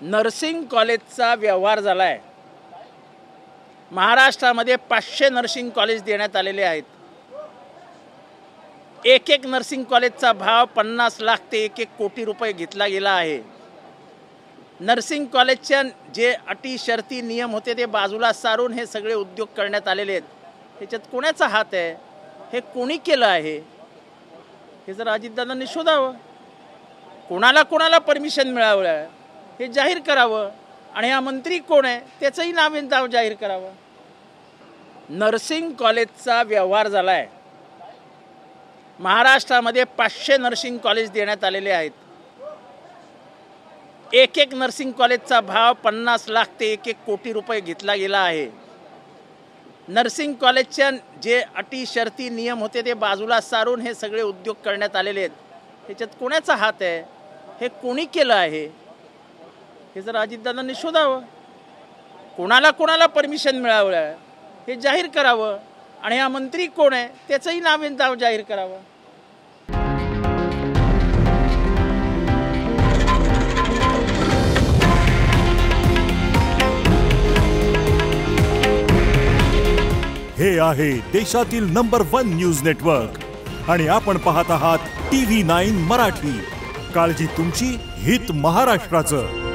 Nursing कॉलेजचा व्यवहार झाला आहे। महाराष्ट्रामध्ये 500 नर्सिंग कॉलेज देण्यात आलेले आहेत। एक नर्सिंग कॉलेजचा भाव 50 लाख ते 1 कोटी रुपये घेतला गेला आहे। नर्सिंग कॉलेजच्या जे अटी शर्ती नियम होते ते बाजूला सारून हे सगळे उद्योग करण्यात आलेले आहेत। ह्याच्यात कोणाचा हात आहे, हे कोणी केलं आहे, हे जर अजितदादांनी शोधावं। कोणाला परमिशन मिळालं हे जाहीर करावं आणि हा मंत्री कोण आहे त्याचंही नाव जाहीर करावं। नर्सिंग कॉलेजचा व्यवहार झाला आहे। महाराष्ट्रामध्ये 500 नर्सिंग कॉलेज देण्यात आलेले आहेत। एक नर्सिंग कॉलेजचा भाव 50 लाख ते 1 कोटी रुपये घेतला गेला आहे। नर्सिंग कॉलेजच्या जे अटी शर्ती नियम होते ते बाजूला सारून हे सगळे उद्योग करण्यात आलेले आहेत। ह्याच्यात कोणाचा हात आहे, हे कोणी केलं आहे, हे जर अजितदादांनी शोधावं। कोणाला परमिशन मिळालं हे जाहीर करावं आणि हा मंत्री कोण आहे त्याचंही नाव जाहीर करावं। हे आहे देशातील नंबर 1 न्यूज नेटवर्क आणि आपण पाहत आहात TV9 मराठी। काळजी तुमची, हित महाराष्ट्राचं।